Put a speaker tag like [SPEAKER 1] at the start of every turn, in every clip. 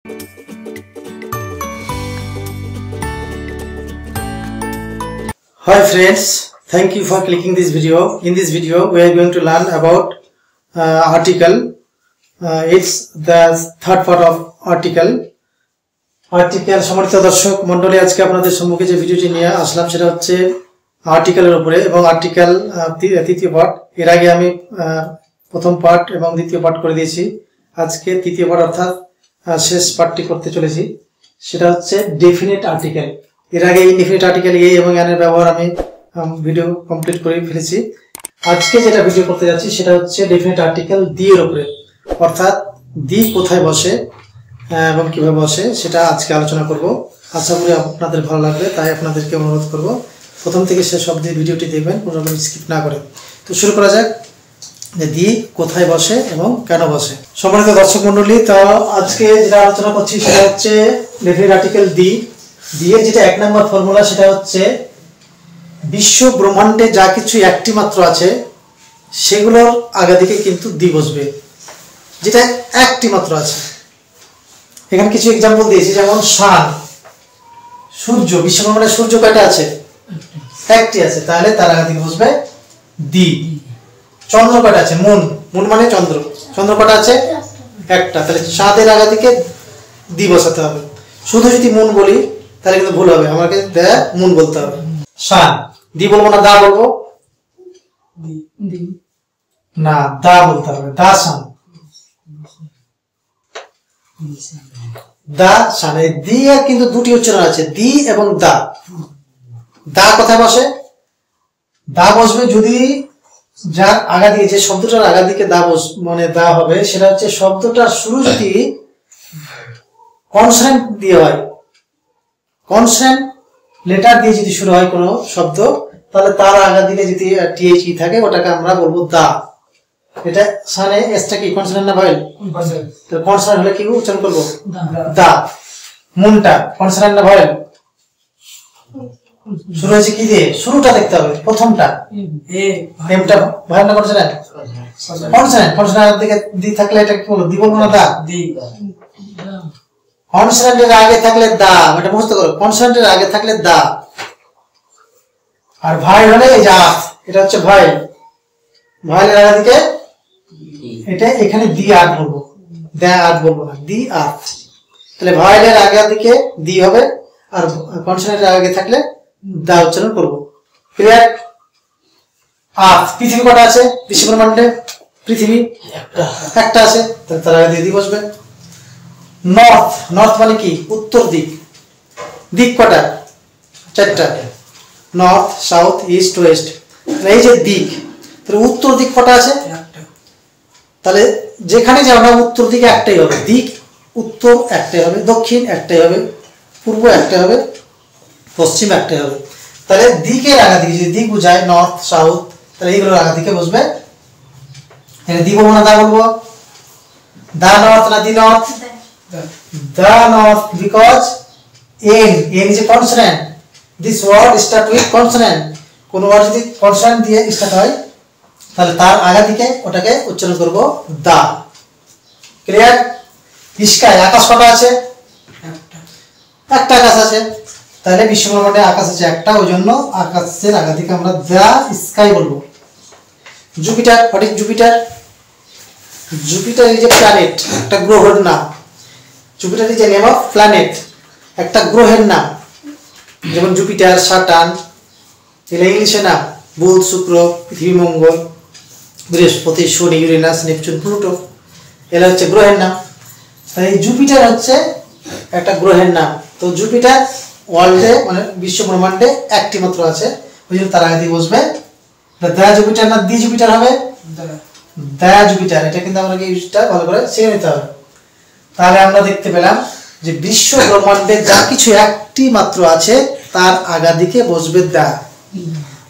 [SPEAKER 1] Hi friends, thank you for clicking this video. In this video, we are going to learn about article. It's the third part of article. Article সম্মানিত দর্শক মণ্ডলী, আজকে আপনাদের সম্মুখে যে ভিডিওটি নিয়ে আসলাম সেটা হচ্ছে আর্টিকেলের উপরে এবং আর্টিকেল তৃতীয় পার্ট। এর আগে আমি প্রথম পার্ট এবং দ্বিতীয় পার্ট করে দিয়েছি। আজকে তৃতীয় পার্ট অর্থাৎ শেষ পার্টটি করতে চলেছি, সেটা হচ্ছে ডেফিনিট আর্টিকেল। এর আগে ইনডেফিনিট আর্টিকেল এ এবং এর ব্যবহার আমি ভিডিও কমপ্লিট করে ফেলেছি। আজকে যেটা ভিডিও করতে যাচ্ছি সেটা হচ্ছে ডেফিনিট আর্টিকেল দি এর উপরে, অর্থাৎ দি কোথায় বসে এবং কিভাবে বসে সেটা আজকে আলোচনা করব। আশা করি আপনাদের ভালো লাগবে, তাই আপনাদেরকে অনুরোধ করব প্রথম থেকে শেষ অবধি ভিডিওটি দেখবেন, কোনো রকম স্কিপ না করে। তো শুরু করা যাক যে দি কোথায় বসে এবং কেন বসে। সম্মানিত দর্শক মণ্ডলী, তো আজকে যেটা আলোচনা করছি সেটা হচ্ছে ডেফিনিট আর্টিকেল দি। দি এর যেটা এক নম্বর ফর্মুলা সেটা হচ্ছে বিশ্ব ব্রহ্মাণ্ডে যা কিছু একটি মাত্র আছে সেগুলোর আগে দিকে কিন্তু দি বসবে, যেটা একটি মাত্র আছে। এখানে কিছু এক্সাম্পল দিয়েছি, যেমন সান, সূর্য। বিশ্ব ব্রহ্মাণ্ডে সূর্য কয়টা আছে? একটি আছে, তাহলে তার আগে দিকে বসবে দি। চন্দ্র কয়টা আছে? মুন, মুন মানে চন্দ্র, চন্দ্র কয়টা আছে? একটা, তাহলে চাঁদের আগে দিকে দি বসাতে হবে। শুধু যদি মুন বলি তাহলে কিন্তু ভুল হবে, আমাকে দা মুন বলতে হবে। সান, দি বলবো না দা বলবো? না, দা বলতে হবে, দা সান, দা সান। এই দি এর কিন্তু দুটি উচ্চারণ আছে, দি এবং দা। দা কোথায় বসে? দা বসবে যদি যার আগা দিকে, যে শব্দটার আগা দিকে দা মানে দা হবে, সেটা হচ্ছে শব্দটার শুরু যদি কনসোনেন্ট দিয়ে হয়, কনসোনেন্ট লেটার দিয়ে যদি শুরু হয় কোনো শব্দ, তাহলে তার আগা দিকে যদি টিএইচই থাকে ওটাকে আমরা বলবো দা। এটা সানে এসটা কি কনসোনেন্ট না ভয়েল? তো কনসোনেন্ট হলে কি উচ্চারণ করব? দা। মুনটা কনসোনেন্ট না ভয়েল? শুরু হয়েছে কি দিয়ে? শুরুটা দেখতে হবে, প্রথমটা। এমটা ভয়েল না কনসোনেন্ট? কনসোনেন্ট। কনসোনেন্টের দিকে দি থাকলে এটা কি বলবো? দি বলবো না দা? দি। কনসোনেন্টের আগে থাকলে দা, এটা মুখস্থ করো। কনসোনেন্টের আগে থাকলে দা, আর ভয়েল হলে এই যা, এটা হচ্ছে ভয়েল। ভয়েলের আগে দিকে এটা এখানে দি আট বলবো, দা আট বলবো না, দি আট। তাহলে ভয়েলের আগে দিকে দি হবে, আর কনসোনেন্টের আগে থাকলে দা উচ্চারণ করবো। ক্লিয়ার? আট। পৃথিবী কটা আছে বিশ্ব ব্রহ্মাণ্ডে? পৃথিবী একটা আছে, তাহলে তার আগে দিয়ে দি বসবে। নর্থ, নর্থ মানে কি? উত্তর দিক। দিক কটা? চারটা, নর্থ, সাউথ, ইস্ট, ওয়েস্ট। এই যে দিক, তাহলে উত্তর দিক কটা আছে? তাহলে যেখানে যাও না উত্তর দিকে একটাই হবে, দিক উত্তর একটাই হবে, দক্ষিণ একটাই হবে, পূর্ব একটাই হবে, পশ্চিম একটাই হবে। তাহলে দিকের আগা দিকে যদি দিক বুঝায় নর্থ, সাউথ, তাহলে এইগুলোর আগা দিকে বসবে। দি বলবো না দা বলবো? দা নর্থ না দি north? The north, because n is a consonant. This word start with consonant. কোন ওয়ার্ড যদি কনসোনেন্ট দিয়ে স্টার্ট হয় তাহলে তার আগা দিকে ওটাকে উচ্চারণ করব দা। ক্লিয়ার? স্কাই, আকাশ কটা আছে? একটা আকাশ আছে, তাহলে বিশ্ব ব্রহ্মাণ্ডে আকাশ আছে একটা, ওই জন্য আকাশের আগা দিকে আমরা দা স্কাই বলবো। Jupiter, what is Jupiter? Jupiter is a planet, একটা গ্রহের নাম। Jupiter is a name of planet, একটা গ্রহের নাম। যেমন জুপিটার, সাটার্ন, এগুলো ইংলিশে নাম। বুধ, শুক্র, পৃথিবী, মঙ্গল, বৃহস্পতি, শনি, ইউরেনাস, নেপচুন, প্লুটো, এগুলো হচ্ছে গ্রহের নাম। তাই জুপিটার হচ্ছে একটা গ্রহের নাম। তো জুপিটার ওয়ার্ল্ডে মানে বিশ্ব ব্রহ্মাণ্ডে একটি মাত্র আছে, ওই জন্য তার আগে দিয়ে বসবে দা জুপিটার না দি জুপিটার হবে? দা জুপিটার। এটা কিন্তু আমাকে ইউজটা ভালো করে শিখে নিতে হবে। তাহলে আমরা দেখতে পেলাম যে বিশ্ব ব্রহ্মাণ্ডে যা কিছু একটি মাত্র আছে তার আগা দিকে বসবে দা।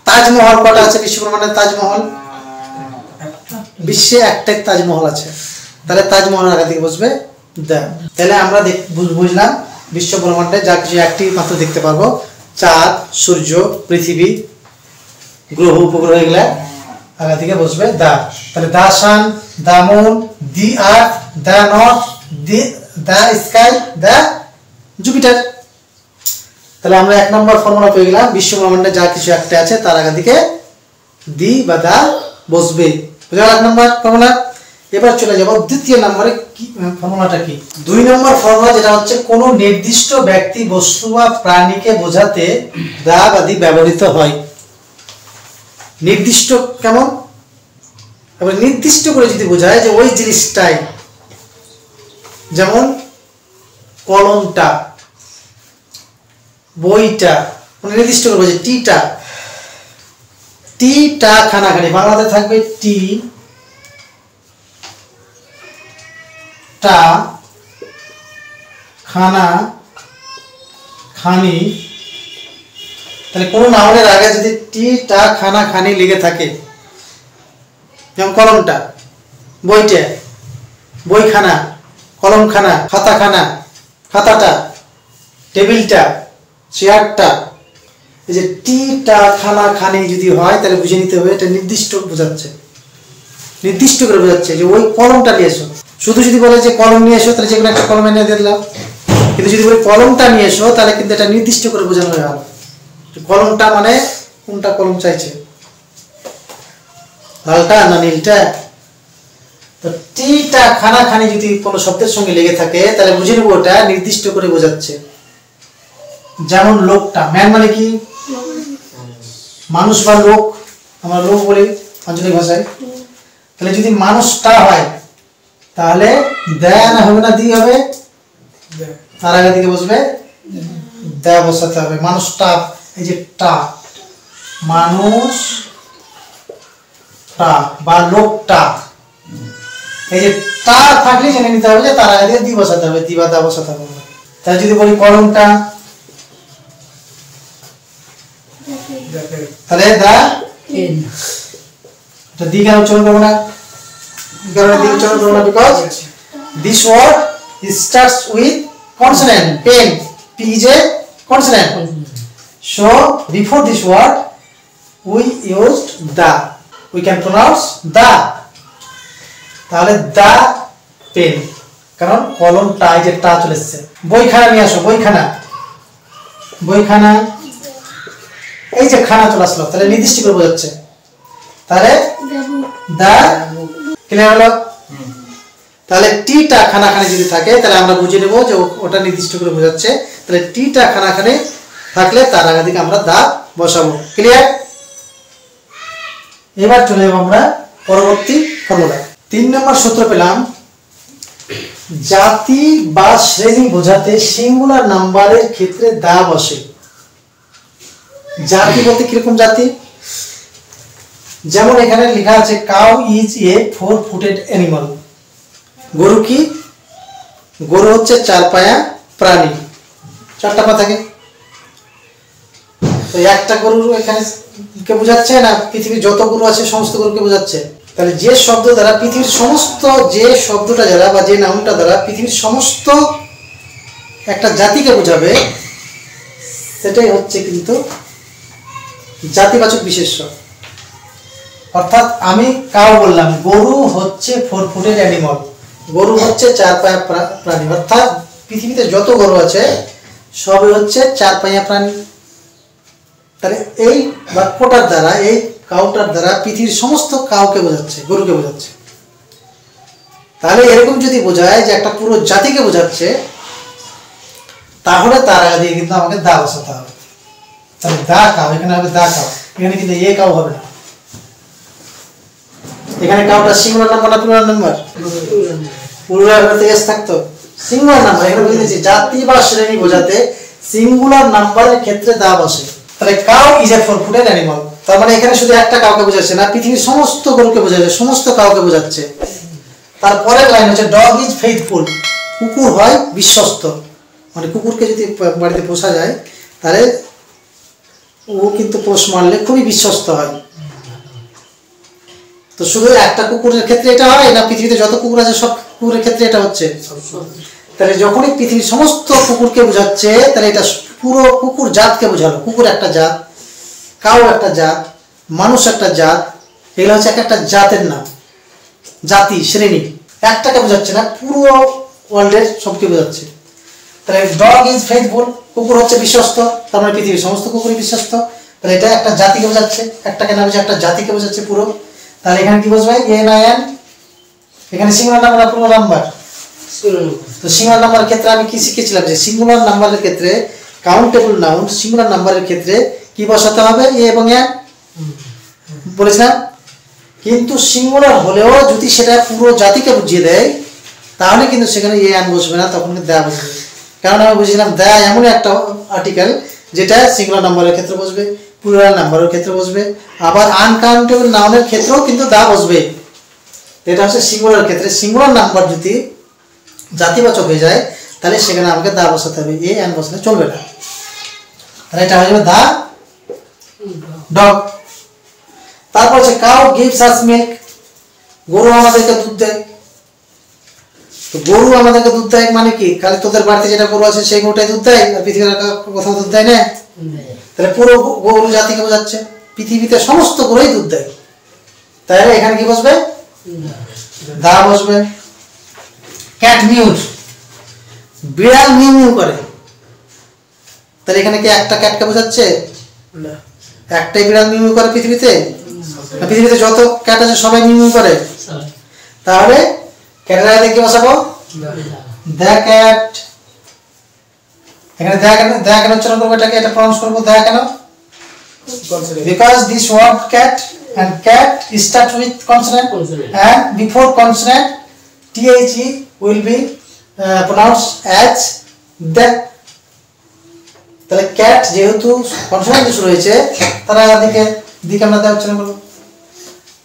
[SPEAKER 1] তাজমহল কটা আছে বিশ্ব ব্রহ্মাণ্ডে? তাজমহল বিশ্বে একটাই তাজমহল আছে, তাহলে তাজমহলের আগা দিকে বসবে দা। তাহলে আমরা বুঝলাম বিশ্ব ব্রহ্মাণ্ডে যা কিছু একটি মাত্র দেখতে পারবো, চাঁদ, সূর্য, পৃথিবী, গ্রহ, উপগ্রহ, এগুলা আগা দিকে বসবে দা। তাহলে the sun, the moon, the earth, the north, the sky, the Jupiter. তাহলে আমরা 1 নম্বর ফর্মুলা পেয়ে গেলাম, বিশ্ব ব্রহ্মাণ্ডে যা কিছু একটা আছে তার আগে দিকে দি বা দা বসবে। বুঝা গেল 1 নম্বর ফর্মুলা। এবার চলে যাব দ্বিতীয় নম্বরে, কি ফর্মুলাটা কি? 2 নম্বর ফর্মুলা যেটা হচ্ছে কোন নির্দিষ্ট ব্যক্তি, বস্তু বা প্রাণীকে বোঝাতে দা বা দি ব্যবহৃত হয়। নির্দিষ্ট কেমন? এবার নির্দিষ্ট করে যদি বোঝায় যে ওই জিনিসটাই, যেমন কলমটা, বইটা, মানে নির্দিষ্ট করে বোঝায়। টিটা, টিটা খানাখানি, বাংলাতে থাকবে টি টা খানা খানি। তাহলে কোন নাউনের আগে যদি টি টা খানা খানি লেগে থাকে, যেমন কলমটা, বইটা, বইখানা, কলমখানা, খাতাখানা, খাতাটা, টেবিলটা, চেয়ারটা, এই যে টি টা খানা খানি যদি হয় তাহলে বুঝে নিতে হবে এটা নির্দিষ্ট বোঝাচ্ছে, নির্দিষ্ট করে বোঝাচ্ছে যে ওই কলমটা নিয়ে এসো। শুধু যদি বলে যে কলম নিয়ে এসো তাহলে যেকোনো একটা কলম এনে দিয়ে দিলাম, কিন্তু যদি বলে কলমটা নিয়ে এসো তাহলে কিন্তু এটা নির্দিষ্ট করে বোঝানো হয়ে গেল। কলমটা মানে কোনটা কলম চাইছে, লালটা না নীলটা? তো টিটা খানা খানি যদি কোনো শব্দের সঙ্গে লেগে থাকে তাহলে বুঝে নেব ওটা নির্দিষ্ট করে বোঝাচ্ছে। যেমন লোকটা, ম্যান মানে কি মানুষ বা লোক, আমরা লোক বলি আঞ্চলিক ভাষায়। তাহলে যদি মানুষটা হয় তাহলে দেয়া না হবে না দি হবে, তার আগে দিকে বসবে দেয়া বসাতে হবে। মানুষটা, এই যে টা, মানুষটা বা লোকটা, এই যে টা থাকলে জেনে নিতে হবে যে তার আগে দিয়ে দি বসাতে হবে, দি বা দা বসাতে হবে। তাই যদি বলি কলমটা তাহলে দা এটা দি কেন উচ্চারণ করবো না? কারণ দি উচ্চারণ করবো না because this word starts with consonant. Pen, P is a consonant. So before this word we used the. We can pronounce the. তাহলে the pen, কারণ কলমটা এই যে টা চলে এসেছে। বইখানা নিয়ে আসো, বইখানা, বইখানা, এই যে খানা চলে আসলো তাহলে নির্দিষ্ট করে বোঝাচ্ছে। তাহলে দা, ক্লিয়ার হলো? তাহলে টিটা খানা খানে যদি থাকে তাহলে আমরা বুঝে নেব যে ওটা নির্দিষ্ট করে বোঝাচ্ছে। তাহলে টিটা খানা খানে থাকলে তার আগে দিকে আমরা দা বসাবো। ক্লিয়ার? এবার চলে যাব আমরা পরবর্তী ফর্মুলা। 3 নম্বর সূত্র পেলাম, জাতি বা শ্রেণী বোঝাতে সিঙ্গুলার নাম্বারের ক্ষেত্রে দা বসে। জাতি বলতে কিরকম জাতি? যেমন এখানে লেখা আছে cow is a 4-footed animal. গরু কি? গরু হচ্ছে 4 পায়া প্রাণী, 4টা পা থাকে। তো একটা গরু এখানে কে বোঝাচ্ছে না পৃথিবীর যত গরু আছে সমস্ত গরুকে বোঝাচ্ছে? তাহলে যে শব্দ দ্বারা পৃথিবীর সমস্ত, যে শব্দটা দ্বারা বা যে নাউনটা দ্বারা পৃথিবীর সমস্ত একটা জাতিকে বোঝাবে সেটাই হচ্ছে কিন্তু জাতিবাচক বিশেষ্য। অর্থাৎ আমি কাউ বললাম, গরু হচ্ছে 4-footed অ্যানিমাল, গরু হচ্ছে 4 পায়া প্রাণী। অর্থাৎ পৃথিবীতে যত গরু আছে সবই হচ্ছে 4 পায়া প্রাণী। তাহলে এই বাক্যটার দ্বারা, এই কাউটার দ্বারা পৃথিবীর সমস্ত কাউকে বোঝাচ্ছে, গরুকে বোঝাচ্ছে। তাহলে এরকম যদি বোঝায় যে একটা পুরো জাতিকে বোঝাচ্ছে তাহলে তার আগে দিয়ে কিন্তু আমাকে দা বসাতে হবে। তাহলে দা কাউ, এখানে হবে দা কাউ, এখানে কিন্তু এ কাউ হবে না। এখানে কাউটা সিঙ্গুলার নাম্বার না প্লুরাল নাম্বার? প্লুরাল হতে এস থাকতো, সিঙ্গুলার নাম্বার। এখানে বুঝেছি জাতি বা শ্রেণী বোঝাতে সিঙ্গুলার নাম্বারের ক্ষেত্রে দা বসে। তাহলে cow is a 4-footed animal, তার মানে এখানে শুধু একটা কাউকে বোঝাচ্ছে না, পৃথিবীর সমস্ত গরুকে বোঝাচ্ছে, সমস্ত কাউকে বোঝাচ্ছে। তারপরের লাইন হচ্ছে ডগ ইজ ফেইথফুল, কুকুর হয় বিশ্বস্ত। মানে কুকুরকে যদি বাড়িতে পোষা যায় তাহলে ও কিন্তু পোষ মারলে খুবই বিশ্বস্ত হয়। তো শুধু একটা কুকুরের ক্ষেত্রে এটা হয় না, পৃথিবীতে যত কুকুর আছে সব কুকুরের ক্ষেত্রে এটা হচ্ছে? তাহলে যখনই পৃথিবীর সমস্ত কুকুরকে বোঝাচ্ছে তাহলে এটা পুরো কুকুর জাতকে বোঝালো। কুকুর একটা জাত, কাউ একটা জাত, মানুষ একটা জাত, এগুলো হচ্ছে একটা জাতের নাম, জাতি, শ্রেণী। একটাকে বোঝাচ্ছে না, পুরো ওয়ার্ল্ডের সবকে বোঝাচ্ছে। তাহলে ডগ ইজ ফেথফুল, কুকুর হচ্ছে বিশ্বস্ত, তার মানে পৃথিবীর সমস্ত কুকুরই বিশ্বস্ত। তাহলে এটা একটা জাতিকে বোঝাচ্ছে, একটাকে না বোঝাচ্ছে, একটা জাতিকে বোঝাচ্ছে পুরো। তাহলে এখানে কি বুঝবে, এন আই এন, এখানে সিঙ্গুলার নাম্বার না প্লুরাল নাম্বার? তো সিঙ্গুলার নাম্বারের ক্ষেত্রে আমি কি শিখেছিলাম যে সিঙ্গুলার নাম্বারের ক্ষেত্রে কাউন্টেবল নাউন সিঙ্গুলার নাম্বারের ক্ষেত্রে কি বসাতে হবে, এ এবং এন বলেছিলাম। কিন্তু সিঙ্গুলার হলেও যদি সেটা পুরো জাতিকে বুঝিয়ে দেয় তাহলে কিন্তু সেখানে এ এন বসবে না, তখন কিন্তু দেয়া বসবে। কারণ আমি বুঝছিলাম দেয়া এমন একটা আর্টিকেল যেটা সিঙ্গুলার নাম্বারের ক্ষেত্রে বসবে, প্লুরাল নাম্বারের ক্ষেত্রে বসবে, আবার আনকাউন্টেবল নাউনের ক্ষেত্রেও কিন্তু দা বসবে। এটা হচ্ছে সিঙ্গুলার ক্ষেত্রে। সিঙ্গুলার নাম্বার যদি জাতিবাচক হয়ে যায় তাহলে সেখানে আমাকে দা বসাতে হবে, এ এন বসালে চলবে না। তাহলে এটা হয়ে যাবে দা ডগ। তারপর হচ্ছে কাউ গিভস আস মিল্ক, গরু আমাদেরকে দুধ দেয়। তো গরু আমাদেরকে দুধ দেয় মানে কি, খালি তোদের বাড়িতে যেটা গরু আছে সেই গরুটাই দুধ দেয় আর পৃথিবীর কোথাও দুধ দেয় না? তাহলে পুরো গরু জাতিকে বোঝাচ্ছে, পৃথিবীতে সমস্ত গরুই দুধ দেয়। তাহলে এখানে কি বসবে, দা বসবে। ক্যাট মিউজ, বিড়াল মিউ মিউ করে। তাহলে এখানে কি একটা ক্যাটকে বোঝাচ্ছে? একটাই বিড়াল মিউ মিউ করে পৃথিবীতে? পৃথিবীতে যত ক্যাট আছে সবাই মিউ মিউ করে। তাহলে ক্যাটের আগে কি বসাবো, দ্য ক্যাট। এখানে দ্য কেন উচ্চারণ করবো, এটাকে এটা প্রনাউন্স করবো দ্য কেন? Because this word cat and cat starts with consonant and before consonant the will be pronounced as the. তাহলে ক্যাট যেহেতু কনসোনেন্ট শুরু হয়েছে তার দিকে আমরা দ্য উচ্চারণ করবো।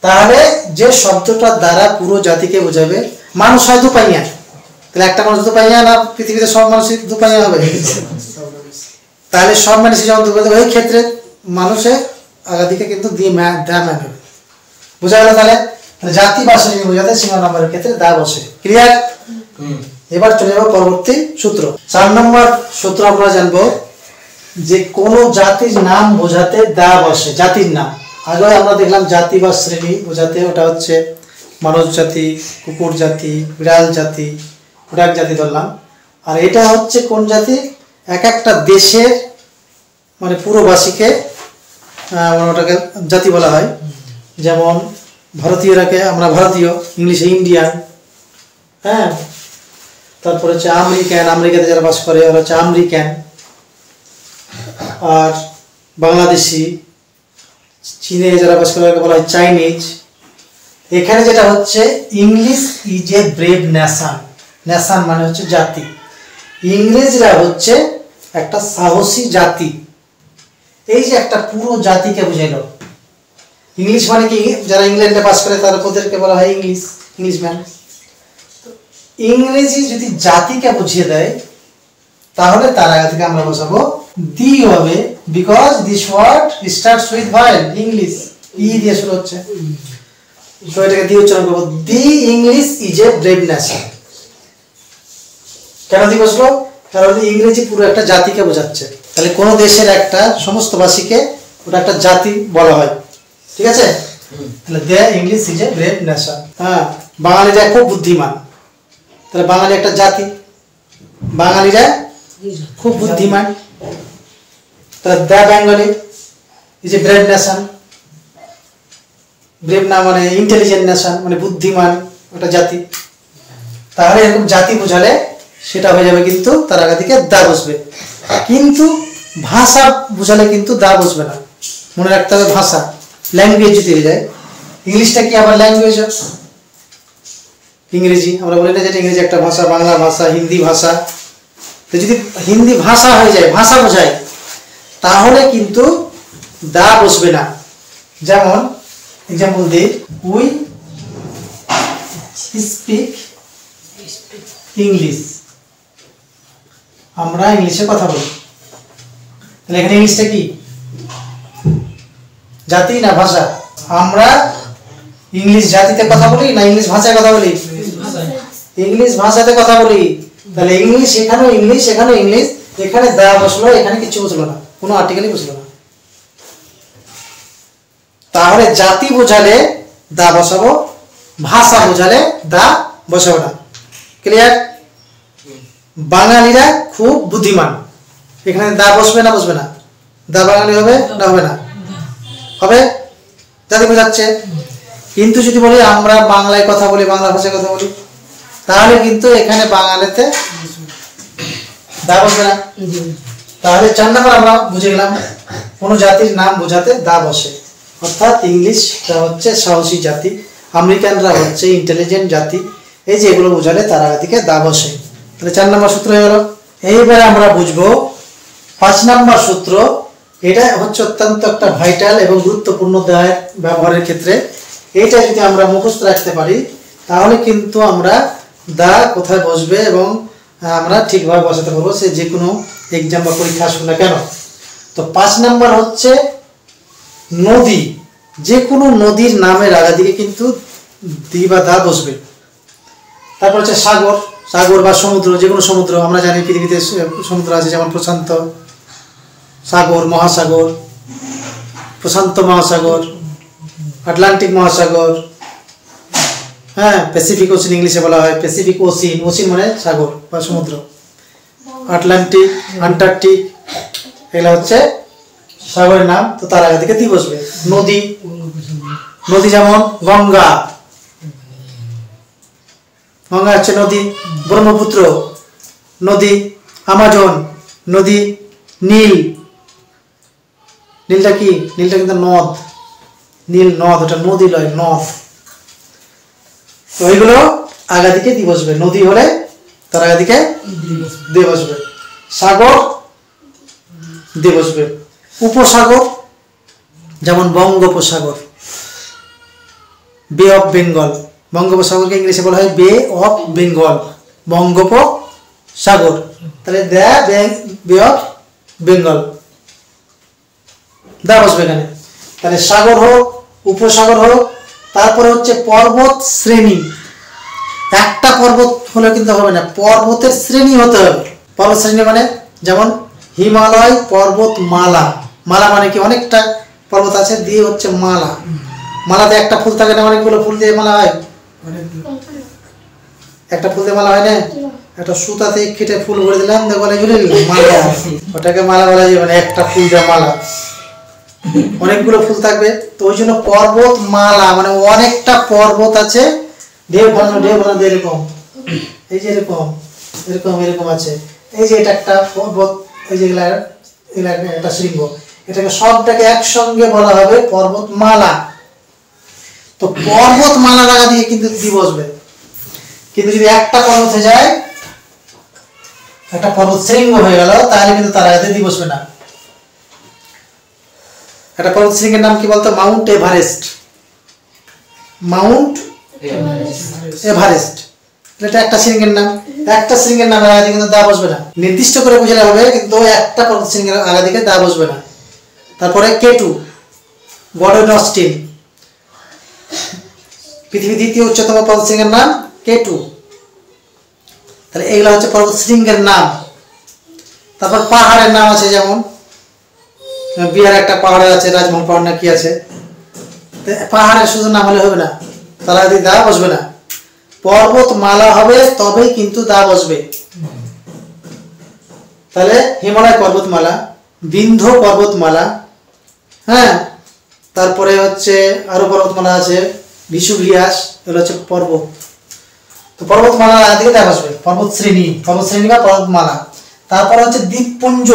[SPEAKER 1] তাহলে যে শব্দটার দ্বারা পুরো জাতিকে বোঝাবে, মানুষ হয় দুপাইয়া, তাহলে একটা মানুষ দুপাইয়া না পৃথিবীতে সব মানুষই দুপাইয়া হবে? তাহলে সব মানুষই যখন দুপাইয়া ওই ক্ষেত্রে মানুষের আগাদিকে কিন্তু দিয়ে দা ম্যান হবে। বোঝা গেল? তাহলে জাতি বা শ্রেণী বোঝাতে সিঙ্গুলার নাম্বারের ক্ষেত্রে দা বসে। ক্লিয়ার? এবার চলে যাবো পরবর্তী সূত্র। 4 নম্বর সূত্র আমরা জানবো যে কোন জাতির নাম বোঝাতে দা বসে, জাতির নাম। আগে আমরা দেখলাম জাতি বা শ্রেণী বোঝাতে ওটা হচ্ছে মানুষ জাতি, কুকুর জাতি, বিড়াল জাতি, ওটা এক জাতি ধরলাম। আর এটা হচ্ছে কোন জাতি, এক একটা দেশের মানে পুরোবাসীকে ওটাকে জাতি বলা হয়। যেমন ভারতীয়রাকে আমরা ভারতীয়, ইংলিশে ইন্ডিয়ান, হ্যাঁ। তারপর হচ্ছে আমেরিকান, আমেরিকাতে যারা বাস করে ওরা হচ্ছে আমেরিকান। আর বাংলাদেশি, চীনে যারা বাস করে বলা হয় চাইনিজ। এখানে যেটা হচ্ছে English is a brave nation, nation মানে হচ্ছে জাতি। ইংরেজরা হচ্ছে একটা সাহসী জাতি। এই যে একটা পুরো জাতিকে বুঝাইল। ইংলিশ মানে কি, যারা ইংল্যান্ডে বাস করে তাদেরকে বলা হয় ইংলিশ, ইংলিশম্যান। ইংরেজি যদি জাতিকে বুঝিয়ে দেয় তাহলে তার আগে থেকে আমরা বসাবো দি হবে, because this word starts with vowel, English E দিয়ে শুরু হচ্ছে। সো এটাকে দি উচ্চারণ করবো, the English is a brave nation. কেন দি বসলো? কারণ ইংরেজি পুরো একটা জাতিকে বোঝাচ্ছে। তাহলে কোন দেশের একটা সমস্ত বাসীকে ওটা একটা জাতি বলা হয়, ঠিক আছে? তাহলে the English is a brave nation. হ্যাঁ, বাঙালিরা খুব বুদ্ধিমান, তাহলে বাঙালি একটা জাতি, বাঙালিরা খুব বুদ্ধিমান। তাহলে the Bengali is a brave nation. Brave না মানে ইন্টেলিজেন্ট নেশন, মানে বুদ্ধিমান একটা জাতি। তাহলে এরকম জাতি বোঝালে সেটা হয়ে যাবে কিন্তু তার আগে থেকে দা বসবে। কিন্তু ভাষা বোঝালে কিন্তু দা বসবে না, মনে রাখতে হবে। ভাষা, ল্যাঙ্গুয়েজ যদি হয়ে যায়, ইংলিশটা কি আবার ল্যাঙ্গুয়েজ? ইংরেজি আমরা বলি না যেটা ইংরেজি একটা ভাষা, বাংলা ভাষা, হিন্দি ভাষা। তো যদি হিন্দি ভাষা হয়ে যায়, ভাষা বোঝায়, তাহলে কিন্তু দা বসবে না। যেমন এক্সাম্পল দিই, উই স্পিক ইংলিশ, আমরা ইংলিশে কথা বলি। তাহলে এখানে ইংলিশটা কি, জাতি না ভাষা? আমরা ইংলিশ জাতিতে কথা বলি না ইংলিশ ভাষায় কথা বলি? ইংলিশ ভাষাতে কথা বলি। তাহলে ইংলিশ এখানেও ইংলিশ, এখানেও ইংলিশ। এখানে দা বসলো, এখানে কিছু বসলো না, কোনো আর্টিকেলই বসলো না। তাহলে জাতি বোঝালে দা বসাবো, ভাষা বোঝালে দা বসাবো না। ক্লিয়ার? বাঙালিরা খুব বুদ্ধিমান। এখানে দা বসবে না বসবে না? দা বাঙালি হবে না হবে না? হবে, যাতে বোঝাচ্ছে। কিন্তু যদি বলি আমরা বাংলায় কথা বলি, বাংলা ভাষায় কথা বলি, তাহলে কিন্তু এখানে বাঙালিতে দা বসবে না। তাহলে 4 নম্বর আমরা বুঝে গেলাম কোন জাতির নাম বোঝাতে দা বসে। অর্থাৎ ইংলিশটা হচ্ছে সাহসী জাতি, আমেরিকানরা হচ্ছে ইন্টেলিজেন্ট জাতি, এই যে এগুলো বোঝালে তার আগে থেকে দা বসে। তাহলে 4 নম্বর সূত্র হয়ে গেল। এইবারে আমরা বুঝবো 5 নম্বর সূত্র। এটা হচ্ছে অত্যন্ত একটা ভাইটাল এবং গুরুত্বপূর্ণ দায়ের ব্যবহারের ক্ষেত্রে। এটা যদি আমরা মুখস্থ রাখতে পারি তাহলে কিন্তু আমরা দা কোথায় বসবে এবং আমরা ঠিকভাবে বসাতে পারবো, সে যে কোনো এক্সাম বা পরীক্ষা আসুক না কেন। তো 5 নম্বর হচ্ছে নদী। যে কোনো নদীর নামের আগে দিকে কিন্তু দি বা দা বসবে। তারপর হচ্ছে সাগর, সাগর বা সমুদ্র, যে কোনো সমুদ্র। আমরা জানি পৃথিবীতে সমুদ্র আছে, যেমন প্রশান্ত সাগর, মহাসাগর, প্রশান্ত মহাসাগর, আটলান্টিক মহাসাগর, হ্যাঁ, প্যাসিফিক ওশিন ইংলিশে বলা হয়, প্যাসিফিক ওশিন, ওশিন মানে সাগর বা সমুদ্র, আটলান্টিক, আন্টার্কটিক, এগুলো হচ্ছে সাগরের নাম। তো তার আগে থেকে দি বসবে। নদী, নদী যেমন গঙ্গা, গঙ্গা হচ্ছে নদী। ব্রহ্মপুত্র নদী, আমাজন নদী, নীল, নীলটা কি? নীলটা কিন্তু নদ, নীল নদ, ওটা নদী নয়, নদ। তো এইগুলো আগা দিকে দি বসবে। নদী হলে তার আগা দিকে দি বসবে। সাগর দি বসবে। উপসাগর যেমন বঙ্গোপসাগর, বে অফ বেঙ্গল, বঙ্গোপসাগরকে ইংলিশে বলা হয় বে অফ বেঙ্গল, বঙ্গোপসাগর। তাহলে বে অফ বেঙ্গল, দা বসবে এখানে। তাহলে সাগর হোক, উপসাগর হোক। তারপরে হচ্ছে পর্বত শ্রেণী। একটা পর্বত হলে কিন্তু হবে না, পর্বতের শ্রেণী হতে হবে। পর্বত শ্রেণী মানে যেমন হিমালয় পর্বত মালা, মালা মানে কি অনেকটা পর্বত আছে, দিয়ে হচ্ছে মালা। মালাতে একটা ফুল থাকে না, অনেকগুলো ফুল দিয়ে মালা হয়। একটা ফুল দিয়ে মালা হয় না, একটা সুতাতে কেটে ফুল ভরে দিলাম, বলে মালা, ওটাকে মালা বলা যায়। মানে একটা ফুল দিয়ে মালা, অনেকগুলো ফুল থাকবে। তো ওই জন্য পর্বত মালা মানে অনেকটা পর্বত আছে, ঢেউ বানানো, ঢেউ বানানো এরকম, এই যে এরকম এরকম এরকম আছে। এই যে এটা একটা পর্বত, এই যে একটা শৃঙ্গ, এটাকে সবটাকে একসঙ্গে বলা হবে পর্বতমালা। তো পর্বতমালা লাগা দিয়ে কিন্তু দি বসবে। কিন্তু যদি একটা পর্বত হয়ে যায়, একটা পর্বত শৃঙ্গ হয়ে গেল, তাহলে কিন্তু তার আগে দি বসবে না। একটা পর্বত শৃঙ্গের নাম কি বলতো? মাউন্ট এভারেস্ট, মাউন্ট এভারেস্ট, এটা একটা শৃঙ্গের নাম। একটা শৃঙ্গের নামের আগে কিন্তু দা বসবে না। নির্দিষ্ট করে বুঝলে হবে, কিন্তু একটা পর্বত শৃঙ্গের আগে দিকে দা বসবে না। তারপরে কেটু, গর্ডন অস্টিন, পৃথিবীর দ্বিতীয় উচ্চতম পর্বত শৃঙ্গের নাম কেটু। তাহলে এইগুলো হচ্ছে পর্বত শৃঙ্গের নাম। তারপর পাহাড়ের নাম আছে, যেমন বিহারে একটা পাহাড় আছে, রাজমহল পাহাড় না কি আছে। পাহাড়ের শুধু নাম হলে হবে না, তার আগে দা বসবে না। পর্বতমালা হবে তবেই কিন্তু দা বসবে। তাহলে হিমালয় পর্বতমালা, বিন্ধ্য পর্বতমালা, হ্যাঁ, তারপরে হচ্ছে আরো পর্বতমালা আছে, ভিসুভিয়াস, এগুলো হচ্ছে পর্বত। তো পর্বতমালার আগে দিকে দা বসবে। পর্বত শ্রেণী, পর্বত শ্রেণী বা পর্বতমালা। তারপর হচ্ছে দ্বীপপুঞ্জ,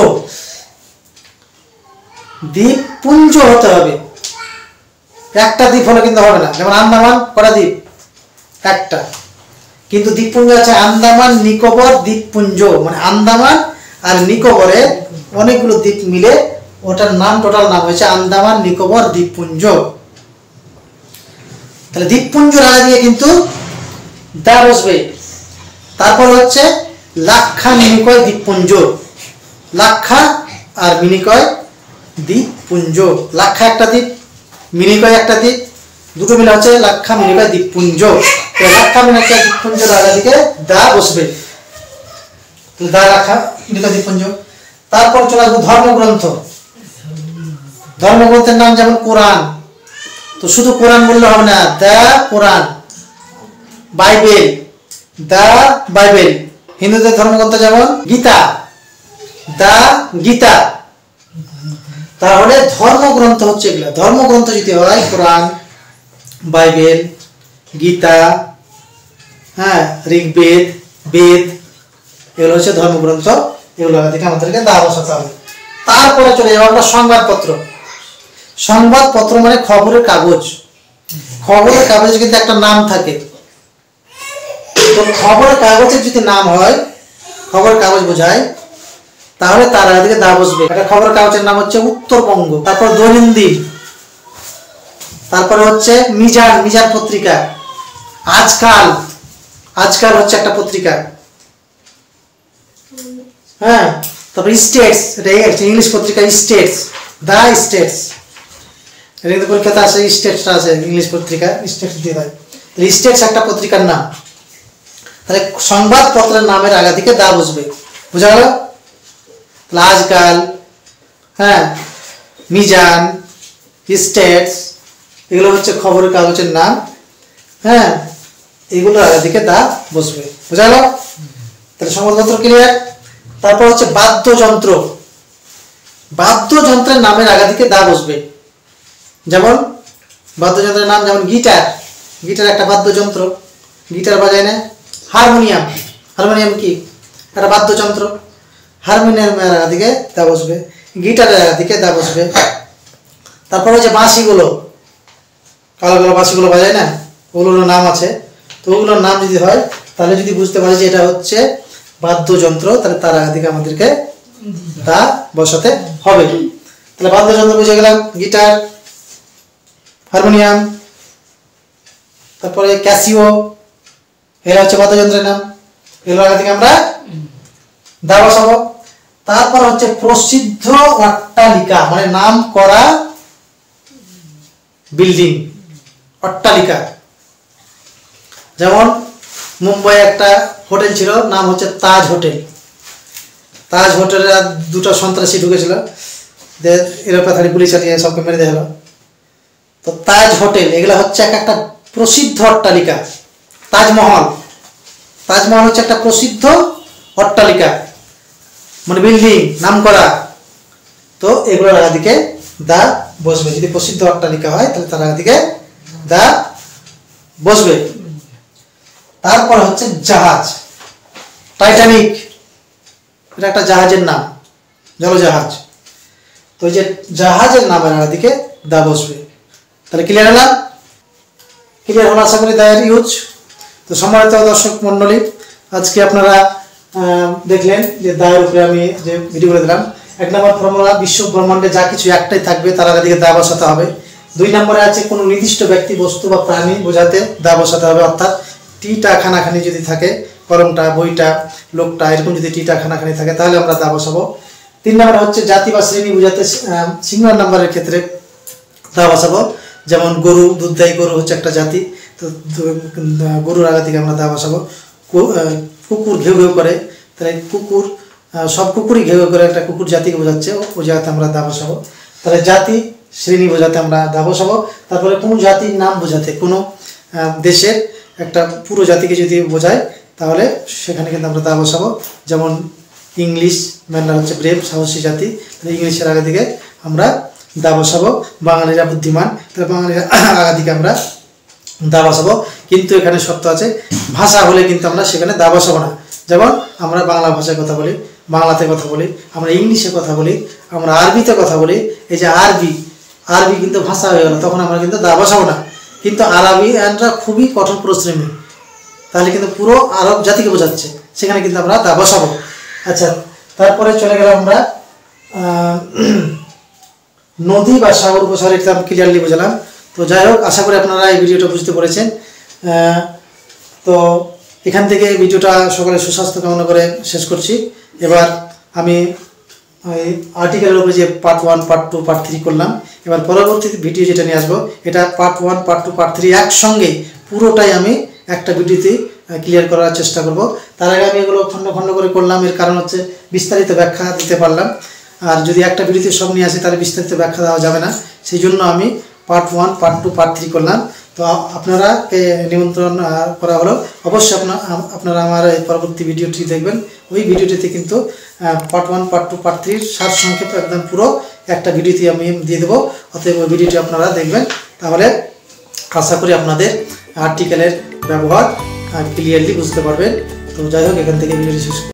[SPEAKER 1] দ্বীপপুঞ্জ হতে হবে। একটা দ্বীপ হলে কিন্তু হবে না। যেমন আন্দামান কটা দ্বীপ? একটা। কিন্তু দ্বীপপুঞ্জ আছে আন্দামান নিকোবর দ্বীপপুঞ্জ, মানে আন্দামান আর নিকোবরে অনেকগুলো দ্বীপ মিলে ওটার নাম, টোটাল নাম হয়েছে আন্দামান নিকোবর দ্বীপপুঞ্জ। তাহলে দ্বীপপুঞ্জের আগে দিয়ে কিন্তু দা বসবে। তারপর হচ্ছে লাক্ষা মিনিকয় দ্বীপপুঞ্জ, লাক্ষা আর মিনিকয় দ্বীপপুঞ্জ। লাক্ষা একটা দ্বীপ, মিনিকয় একটা দ্বীপ, দুটো মিলে হচ্ছে লাক্ষা মিনিকয় দ্বীপপুঞ্জ। লাক্ষা মিনিকয় দ্বীপপুঞ্জের আগে দিকে দা বসবে। দা লাক্ষা মিনিকয় দ্বীপপুঞ্জ। তারপর চলে আসবো ধর্মগ্রন্থ। ধর্মগ্রন্থের নাম যেমন কোরআন, তো শুধু কোরআন বললে হবে না, দা কোরআন। বাইবেল, দা বাইবেল, হিন্দুদের ধর্মগ্রন্থ যেমন গীতা, দা গীতা, তাহলে ধর্মগ্রন্থ হচ্ছে এগুলো। ধর্মগ্রন্থ যদি হয় কোরআন, বাইবেল, গীতা, হ্যাঁ, ঋগ্বেদ, বেদ, এগুলো হচ্ছে ধর্মগ্রন্থ। এগুলো থেকে আমাদেরকে দা বসাতে হবে। তারপরে চলে যাবো আমরা সংবাদপত্র। সংবাদপত্র মানে খবরের কাগজ। খবরের কাগজে কিন্তু একটা নাম থাকে। তো খবরের কাগজের যদি নাম হয়, খবরের কাগজ বোঝায়, তাহলে তার আগে থেকে দা বসবে। একটা খবরের কাগজের নাম হচ্ছে উত্তরবঙ্গ। তারপর দৈনন্দিন, তারপরে হচ্ছে মিজান, মিজান পত্রিকা, আজকাল, আজকাল হচ্ছে একটা পত্রিকা, হ্যাঁ। তারপর স্টেটস, এটা ইংলিশ পত্রিকা স্টেটস, দা স্টেটস, এটা কিন্তু পরীক্ষাতে আসে, স্টেটসটা আছে ইংলিশ পত্রিকা, স্টেটস দিয়ে দেয়। স্টেটস একটা পত্রিকার নাম। তাহলে সংবাদপত্রের নামের আগে থেকে দা বসবে, বুঝা গেল? আজকাল, হ্যাঁ, মিজান, স্টেটস, এগুলো হচ্ছে খবরের কাগজের নাম, হ্যাঁ। এগুলো আগে থেকে দা বসবে, বুঝা গেল? তাহলে সংবাদপত্র ক্লিয়ার। তারপর হচ্ছে বাদ্যযন্ত্র। বাদ্যযন্ত্রের নামের আগে থেকে দা বসবে। যেমন বাদ্যযন্ত্রের নাম যেমন গিটার, গিটার একটা বাদ্যযন্ত্র, গিটার বাজায় না। হারমোনিয়াম, হারমোনিয়াম কি একটা বাদ্যযন্ত্র, হারমোনিয়ামের আগে থেকে দা বসবে, গিটারের আগে থেকে দা বসবে। তারপর হচ্ছে বাঁশিগুলো, কালো কালো বাঁশিগুলো বাজায় না, ওগুলোর নাম আছে। তো ওগুলোর নাম যদি হয়, তাহলে যদি বুঝতে পারি যে এটা হচ্ছে বাদ্যযন্ত্র, তাহলে তার আগে থেকে আমাদেরকে দা বসাতে হবে। তাহলে বাদ্যযন্ত্র বুঝে গেলাম, গিটার, হারমোনিয়াম, তারপরে ক্যাসিও, এরা হচ্ছে বাদ্যযন্ত্রের নাম। এগুলোর আগে থেকে আমরা দা বসাবো। তারপর হচ্ছে প্রসিদ্ধ অট্টালিকা, মানে নাম করা বিল্ডিং, অট্টালিকা। যেমন মুম্বাই একটা হোটেল ছিল, নাম হচ্ছে তাজ হোটেল। তাজ হোটেলে দুটো সন্ত্রাসী ঢুকেছিল, এরা পাথাড়ি গুলি চালিয়ে সবকে মেরে দেওয়া হলো। তো তাজ হোটেল, এগুলো হচ্ছে একটা প্রসিদ্ধ অট্টালিকা। তাজমহল, তাজমহল হচ্ছে একটা প্রসিদ্ধ অট্টালিকা, মানে বিল্ডিং, নাম করা। তো এগুলোর আগে দিকে দা বসবে। যদি প্রসিদ্ধ অট্টালিকা হয়, তাহলে তার আগে দিকে দা বসবে। তারপর হচ্ছে জাহাজ, টাইটানিক, এটা একটা জাহাজের নাম, জলজাহাজ। তো যে জাহাজের নামের আগে দিকে দা বসবে। তাহলে ক্লিয়ার হলাম? ক্লিয়ার হলো আশা করি দায়ের ইউজ। তো সম্মানিত দর্শক মন্ডলী, আজকে আপনারা দেখলেন যে দায়ের উপরে আমি যে ভিডিওগুলো দিলাম। 1 নম্বর ফর্মুলা, বিশ্ব ব্রহ্মাণ্ডে যা কিছু একটাই থাকবে তার আগে দিকে দা বসাতে হবে। 2 নম্বরে আছে কোনো নির্দিষ্ট ব্যক্তি, বস্তু বা প্রাণী বোঝাতে দা বসাতে হবে, অর্থাৎ টিটা খানাখানি যদি থাকে, কলমটা, বইটা, লোকটা, এরকম যদি টিটা খানাখানি থাকে, তাহলে আমরা দা বসাবো। 3 নম্বরে হচ্ছে জাতি বা শ্রেণী বোঝাতে সিঙ্গুলার নাম্বারের ক্ষেত্রে দা বসাবো। যেমন গরু, দুধদায়ী গরু হচ্ছে একটা জাতি, তো গরুর আগে থেকে আমরা দা বসাবো। কুকুর ঘেউ ঘেউ করে, তাহলে কুকুর, সব কুকুরই ঘেউ ঘেউ করে একটা কুকুর জাতিকে বোঝাচ্ছে, ওই জায়গাতে আমরা দা বসাবো। তাহলে জাতি শ্রেণী বোঝাতে আমরা দা বসাবো। তারপরে কোনো জাতির নাম বোঝাতে, কোনো দেশের একটা পুরো জাতিকে যদি বোঝায়, তাহলে সেখানে কিন্তু আমরা দা বসাবো। যেমন ইংলিশ ম্যানরা হচ্ছে ব্রেভ, সাহসী জাতি, তাহলে ইংলিশের আগে দিকে আমরা দা বসাবো। বাঙালিরা বুদ্ধিমান, তাহলে বাঙালিরা আগে দিকে আমরা দা বসাবো। কিন্তু এখানে শর্ত আছে, ভাষা হলে কিন্তু আমরা সেখানে দা বসাবো না। যেমন আমরা বাংলা ভাষায় কথা বলি, বাংলাতে কথা বলি, আমরা ইংলিশে কথা বলি, আমরা আরবিতে কথা বলি। এই যে আরবি, আরবি কিন্তু ভাষা হয়ে গেল, তখন আমরা কিন্তু দা বসাবো না। কিন্তু আরবিয়ানরা খুবই কঠোর পরিশ্রমী, তাহলে কিন্তু পুরো আরব জাতিকে বোঝাচ্ছে, সেখানে কিন্তু আমরা দা বসাবো। আচ্ছা, তারপরে চলে গেলাম আমরা নদী বা সাগর উপসাগর, এটা ক্লিয়ারলি বোঝালাম। তো যাই হোক, আশা করি আপনারা এই ভিডিওটা বুঝতে পেরেছেন। তো এখান থেকে ভিডিওটা সকলের সুস্বাস্থ্য কামনা করে শেষ করছি। এবার আমি আর্টিকেলের উপরে যে পার্ট 1, পার্ট 2, পার্ট 3 করলাম, এবার পরবর্তী ভিডিও যেটা নিয়ে আসবো, এটা পার্ট 1, পার্ট 2, পার্ট 3 একসঙ্গে পুরোটাই আমি একটা ভিডিওতে ক্লিয়ার করার চেষ্টা করব। তার আগে আমি এগুলো খণ্ড খণ্ড করে করলাম, এর কারণ হচ্ছে বিস্তারিত ব্যাখ্যা দিতে পারলাম। আর যদি একটা ভিডিওতে সব নিয়ে আসি, তাহলে বিস্তারিত ব্যাখ্যা দেওয়া যাবে না, সেই জন্য আমি পার্ট 1, পার্ট 2, পার্ট 3 করলাম। তো আপনারা নিমন্ত্রণ করা হলো, অবশ্যই আপনারা আমার এই পরবর্তী ভিডিওটি দেখবেন। ওই ভিডিওটিতে কিন্তু পার্ট 1, পার্ট 2, পার্ট 3 সার সংক্ষেপ একদম পুরো একটা ভিডিওতে আমি দিয়ে দেবো। অতএব ওই ভিডিওটি আপনারা দেখবেন, তাহলে আশা করি আপনাদের আর্টিকেলের ব্যবহার ক্লিয়ারলি বুঝতে পারবেন। তো যাই হোক, এখান থেকে ভিডিওটি শেষ